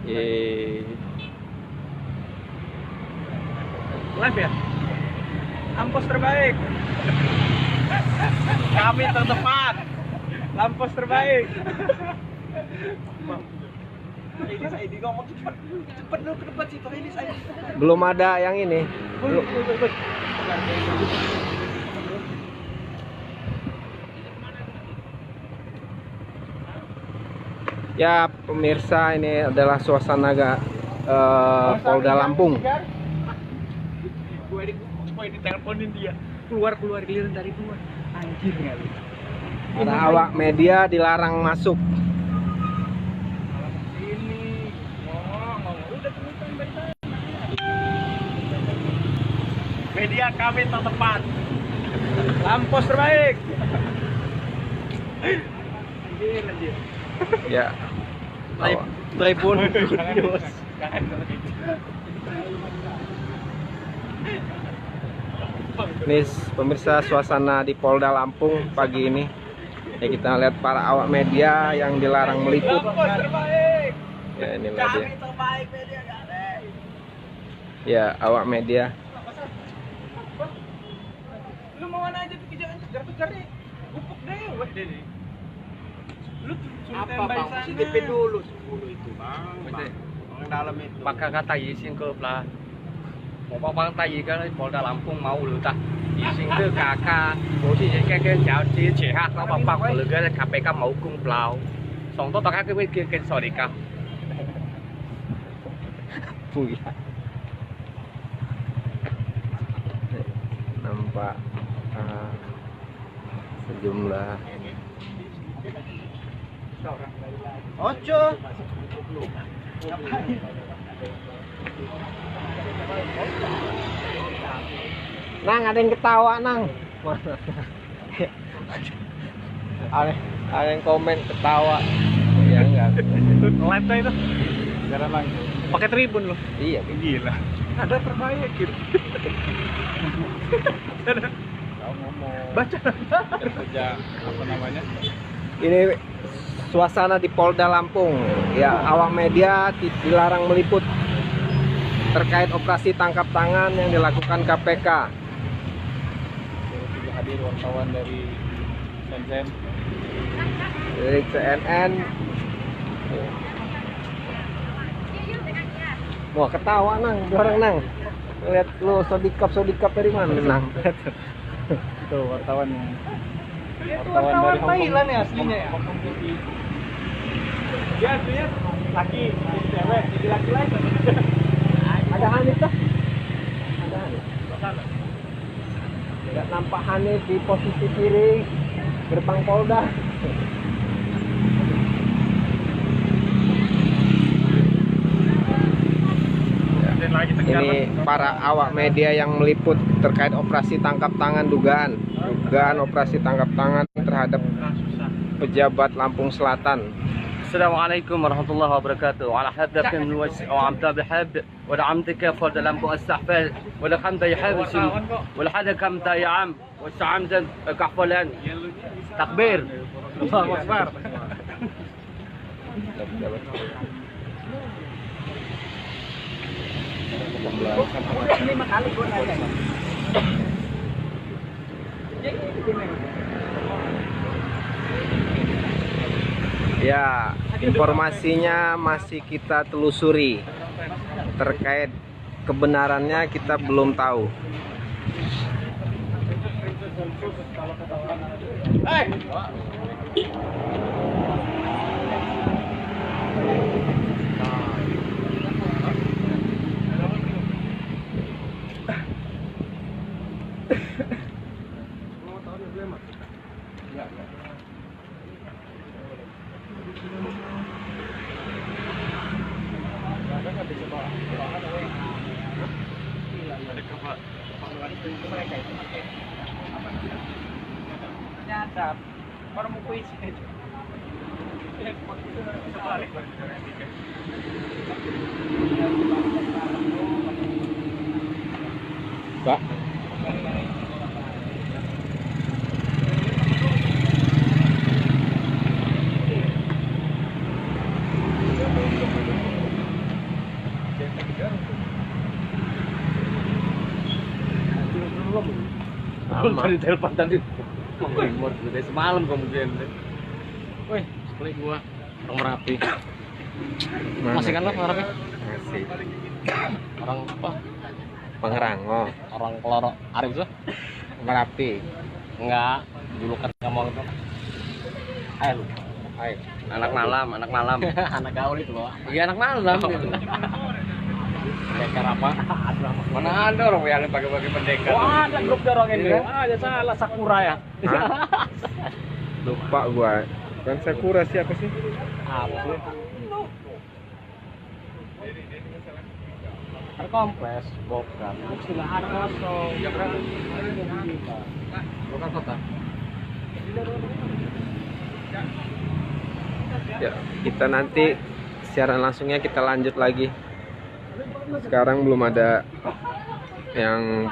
Eh, Live ya? Lampos terbaik. Kami terdepan. Lampos terbaik. Ini saya ngomong cepet. Cepet dulu ke depan situ ini saya. belum ada yang ini. Belum. Ya pemirsa, ini adalah suasana Polda Lampung. Gue diteleponin dia. Keluar giliran dari luar. Anjir nggak lu? Para awak media dilarang masuk. Ini ngomong udah temukan dari sana. Media kami terdepan. Lampos terbaik. Anjir. Ya. Tribun. Ini pemirsa suasana di Polda Lampung pagi ini. Ya, kita lihat para awak media yang dilarang meliput. Ya, inilah dia. Terbaik media kami. Ya, awak media. Lu mau mana aja kejar nih. Gupuk deh, weh deh. Lu suruh tembak sana. CTP dulu 10 itu, Bang. Orang dalam itu. Pakai kata izin ke lah. Mau bang tay cái Polda Lampung mau lừa ta. Izin ke kakak, bố thì cái chào chia sẻ hát nó bằng bằng lừa cái KPK mau cung plau. Xong tôi pakai cái sỏi đi cả. Buya. Nampak sejumlah Ocho. Nang, ada yang ketawa, Nang. Mana? ada yang komen ketawa. Ya enggak. Live tuh itu. Jarang lagi. Pakai tribun loh. Iya, Gila. Ada terbaik gitu. Kau ngomong. Baca. Kerja apa namanya? ini suasana di Polda Lampung. Ya, awak media dilarang meliput terkait operasi tangkap tangan yang dilakukan KPK. Hadir wartawan dari CNN. Dari CNN. Wah, ketawa, Nang, dorong, Nang. Lihat lu sodikap dari mana, Nang? Itu wartawan yang wartawan dari Thailand ya aslinya ya. Dia aslinya laki, cewek, jadi laki-laki. Ada Hanif tuh? Ada Hanif. Tidak nampak Hanif di posisi kiri gerbang Polda. Ini para awak media yang meliput terkait operasi tangkap tangan dugaan operasi tangkap tangan terhadap pejabat Lampung Selatan. Assalamualaikum warahmatullahi wabarakatuh. Ala hadaf min wajh wa amta bihab wa amta kayf da Lampung astahfal wa khamda yahab wa hada kam ta ya am wa sa'amdan kahfalan takbir. Allahu akbar. Udah 5 kali gue nanya. Ya, informasinya masih kita telusuri. Terkait kebenarannya kita belum tahu. Nyadap, orang mau puisi aja. Pak. Lama. Tadi telepon tadi. Remote dari semalam kemudian. Woi, sekali gua orang Merapi. Mana? Masih kan lo Merapi? Masih. Orang apa? Pangerang, oh. Orang Keloro Arif tuh? Merapi. Enggak, dulu kan nggak mau itu. Ayo, Ayo. anak malam, anak malam. Anak gaul itu bawa. Iya anak malam. Pendekar apa? Mana ada orang yang pakai pendekar? Wah, ada grup dorong ini. Ah, ya salah Sakura ya. Hah? Lupa gua. Kan Sakura siapa sih? Apa sih? Kompres, bukan. Sudah ada kosong. Ya berapa? Bukan kota. Ya, kita nanti siaran langsungnya kita lanjut lagi. Sekarang belum ada yang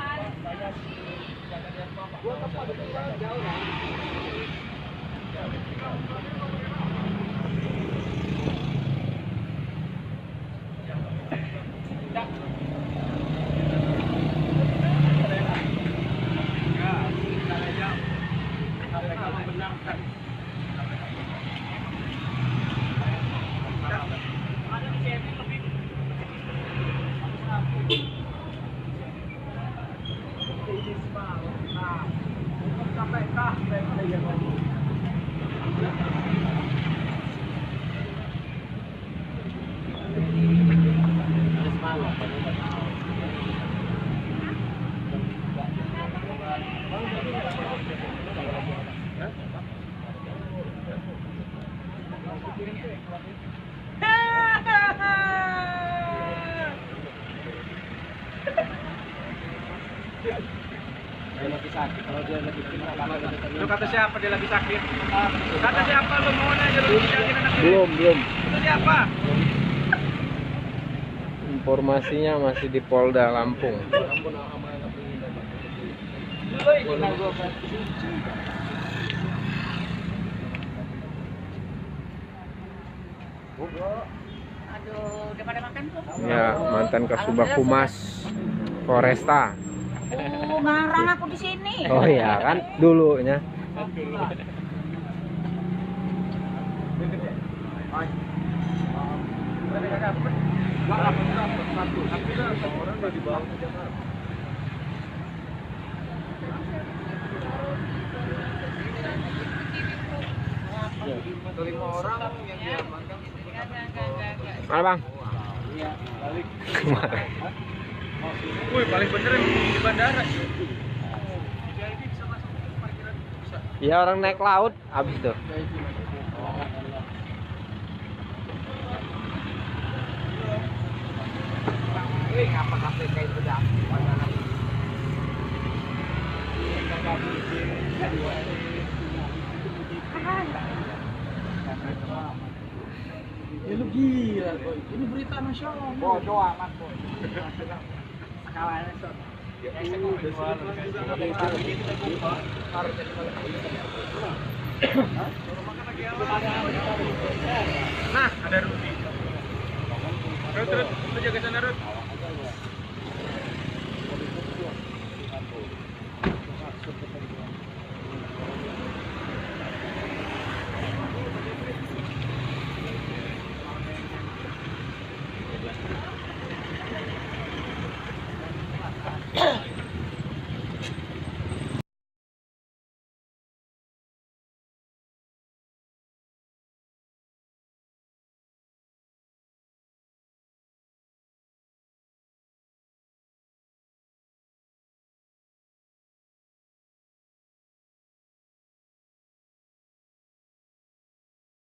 Lu kata siapa dia lagi sakit? Kata siapa lu mau aja lu jagain anak lu? belum. Itu siapa? Informasinya masih di Polda Lampung. Aduh, udah pada makan belum? Ya, mantan Kasubag Humas Polresta. Ngarang aku di sini. Oh iya kan dulunya. Mana bang? Kemana? Wih, paling bener di bandara. Ya orang naik laut habis tuh. Ya lu gila, Boy. Ini berita nasional. Bodoh amat, Boy. Skalanya sok. Nah, ada Rudi. Terus, lu jaga sana, Rud.